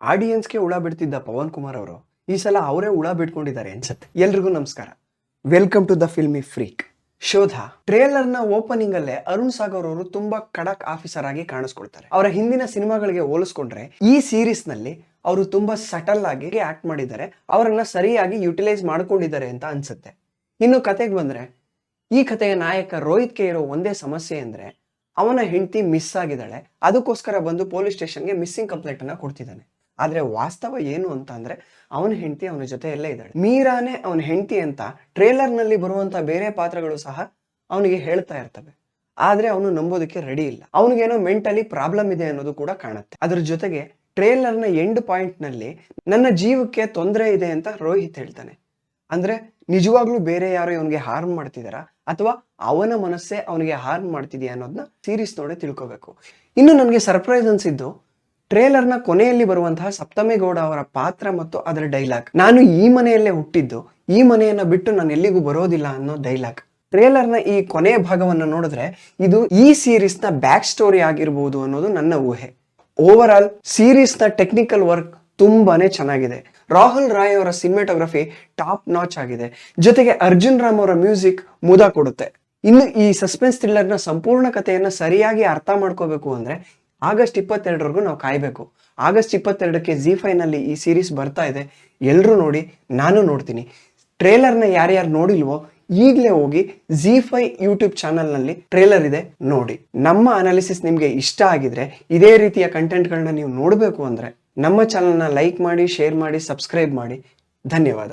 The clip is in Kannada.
ಆಡಿಯನ್ಸ್ಗೆ ಹುಳ ಬಿಡ್ತಿದ್ದ ಪವನ್ ಕುಮಾರ್ ಅವರು ಈ ಸಲ ಅವರೇ ಹುಳ ಬಿಟ್ಕೊಂಡಿದ್ದಾರೆ ಅನ್ಸುತ್ತೆ. ಎಲ್ರಿಗೂ ನಮಸ್ಕಾರ, welcome to the Filmy Freak. Shodha ಟ್ರೇಲರ್ನ ಓಪನಿಂಗ್ ಅಲ್ಲೇ ಅರುಣ್ ಸಾಗರ್ ಅವರು ತುಂಬಾ ಖಡಕ್ ಆಫೀಸರ್ ಆಗಿ ಕಾಣಿಸ್ಕೊಳ್ತಾರೆ. ಅವರ ಹಿಂದಿನ ಸಿನಿಮಾಗಳಿಗೆ ಹೋಲಿಸ್ಕೊಂಡ್ರೆ ಈ ಸೀರೀಸ್ ನಲ್ಲಿ ಅವರು ತುಂಬಾ ಸಟಲ್ ಆಗಿ ಆಕ್ಟ್ ಮಾಡಿದ್ದಾರೆ, ಅವರನ್ನ ಸರಿಯಾಗಿ ಯುಟಿಲೈಸ್ ಮಾಡ್ಕೊಂಡಿದ್ದಾರೆ ಅಂತ ಅನ್ಸುತ್ತೆ. ಇನ್ನು ಕತೆಗೆ ಬಂದ್ರೆ, ಈ ಕಥೆಯ ನಾಯಕ ರೋಹಿತ್ಗೆ ಇರೋ ಒಂದೇ ಸಮಸ್ಯೆ ಅಂದ್ರೆ ಅವನ ಹೆಂಡತಿ ಮಿಸ್ ಆಗಿದ್ದಾಳೆ, ಅದಕ್ಕೋಸ್ಕರ ಬಂದು ಪೊಲೀಸ್ ಸ್ಟೇಷನ್ಗೆ ಮಿಸ್ಸಿಂಗ್ ಕಂಪ್ಲೇಂಟ್ ಅನ್ನ ಕೊಡ್ತಿದ್ದಾನೆ. ಆದ್ರೆ ವಾಸ್ತವ ಏನು ಅಂತ ಅಂದ್ರೆ ಅವನ ಹೆಂಡತಿ ಅವನ ಜೊತೆ ಎಲ್ಲೇ ಇದ್ದಾಳೆ. ಮೀರಾನೇ ಅವನ ಹೆಂಡತಿ ಅಂತ ಟ್ರೇಲರ್ ನಲ್ಲಿ ಬರುವಂತ ಬೇರೆ ಪಾತ್ರಗಳು ಸಹ ಅವನಿಗೆ ಹೇಳ್ತಾ ಇರ್ತವೆ. ಆದ್ರೆ ಅವನು ನಂಬೋದಕ್ಕೆ ರೆಡಿ ಇಲ್ಲ. ಅವನಿಗೇನೋ ಮೆಂಟಲಿ ಪ್ರಾಬ್ಲಮ್ ಇದೆ ಅನ್ನೋದು ಕೂಡ ಕಾಣುತ್ತೆ. ಅದ್ರ ಜೊತೆಗೆ ಟ್ರೇಲರ್ನ ಎಂಡ್ ಪಾಯಿಂಟ್ ನಲ್ಲಿ ನನ್ನ ಜೀವಕ್ಕೆ ತೊಂದರೆ ಇದೆ ಅಂತ ರೋಹಿತ್ ಹೇಳ್ತಾನೆ. ಅಂದ್ರೆ ನಿಜವಾಗ್ಲೂ ಬೇರೆ ಯಾರೋ ಇವನಿಗೆ ಹಾರ್ಮ್ ಮಾಡ್ತಿದಾರಾ ಅಥವಾ ಅವನ ಮನಸ್ಸೇ ಅವನಿಗೆ ಹಾರ್ಮ್ ಮಾಡ್ತಿದ್ಯಾ ಅನ್ನೋದನ್ನ ಸೀರೀಸ್ ನೋಡಿ ತಿಳ್ಕೋಬೇಕು. ಇನ್ನು ನನಗೆ ಸರ್ಪ್ರೈಸ್ ಅನ್ಸಿದ್ದು ಟ್ರೇಲರ್ನ ಕೊನೆಯಲ್ಲಿ ಬರುವಂತಹ ಸಪ್ತಮಿ ಗೌಡ ಅವರ ಪಾತ್ರ ಮತ್ತು ಅದರ ಡೈಲಾಗ್. ನಾನು ಈ ಮನೆಯಲ್ಲೇ ಹುಟ್ಟಿದ್ದು, ಈ ಮನೆಯನ್ನ ಬಿಟ್ಟು ನಾನು ಎಲ್ಲಿಗೂ ಬರೋದಿಲ್ಲ ಅನ್ನೋ ಡೈಲಾಗ್. ಟ್ರೇಲರ್ನ ಈ ಕೊನೆಯ ಭಾಗವನ್ನು ನೋಡಿದ್ರೆ ಇದು ಈ ಸೀರೀಸ್ ನ ಬ್ಯಾಕ್ ಸ್ಟೋರಿ ಆಗಿರ್ಬೋದು ಅನ್ನೋದು ನನ್ನ ಊಹೆ. ಓವರ್ ಆಲ್ ಸೀರೀಸ್ ನ ಟೆಕ್ನಿಕಲ್ ವರ್ಕ್ ತುಂಬಾನೇ ಚೆನ್ನಾಗಿದೆ. ರಾಹುಲ್ ರಾಯ್ ಅವರ ಸಿನಿಮಾಟೋಗ್ರಫಿ ಟಾಪ್ ನಾಚ್ ಆಗಿದೆ. ಜೊತೆಗೆ ಅರ್ಜುನ್ ರಾಮ್ ಅವರ ಮ್ಯೂಸಿಕ್ ಮುದ ಕೊಡುತ್ತೆ. ಇನ್ನು ಈ ಸಸ್ಪೆನ್ಸ್ ಥ್ರಿಲ್ಲರ್ನ ಸಂಪೂರ್ಣ ಕಥೆಯನ್ನ ಸರಿಯಾಗಿ ಅರ್ಥ ಮಾಡ್ಕೋಬೇಕು ಅಂದ್ರೆ ಆಗಸ್ಟ್ 22 ನಾವು ಕಾಯ್ಬೇಕು. ಆಗಸ್ಟ್ 22ಕ್ಕೆ ZEE5 ನಲ್ಲಿ ಈ ಸೀರೀಸ್ ಬರ್ತಾ ಇದೆ. ಎಲ್ಲರೂ ನೋಡಿ, ನಾನು ನೋಡ್ತೀನಿ. ಟ್ರೇಲರ್ನ ಯಾರ್ಯಾರು ನೋಡಿಲ್ವೋ ಈಗಲೇ ಹೋಗಿ ZEE5 ಯೂಟ್ಯೂಬ್ ಚಾನಲ್ ನಲ್ಲಿ ಟ್ರೇಲರ್ ಇದೆ, ನೋಡಿ. ನಮ್ಮ ಅನಾಲಿಸಿಸ್ ನಿಮ್ಗೆ ಇಷ್ಟ ಆಗಿದ್ರೆ, ಇದೇ ರೀತಿಯ ಕಂಟೆಂಟ್ಗಳನ್ನ ನೀವು ನೋಡಬೇಕು ಅಂದ್ರೆ ನಮ್ಮ ಚಾನಲ್ನ ಲೈಕ್ ಮಾಡಿ, ಶೇರ್ ಮಾಡಿ, ಸಬ್ಸ್ಕ್ರೈಬ್ ಮಾಡಿ. ಧನ್ಯವಾದ.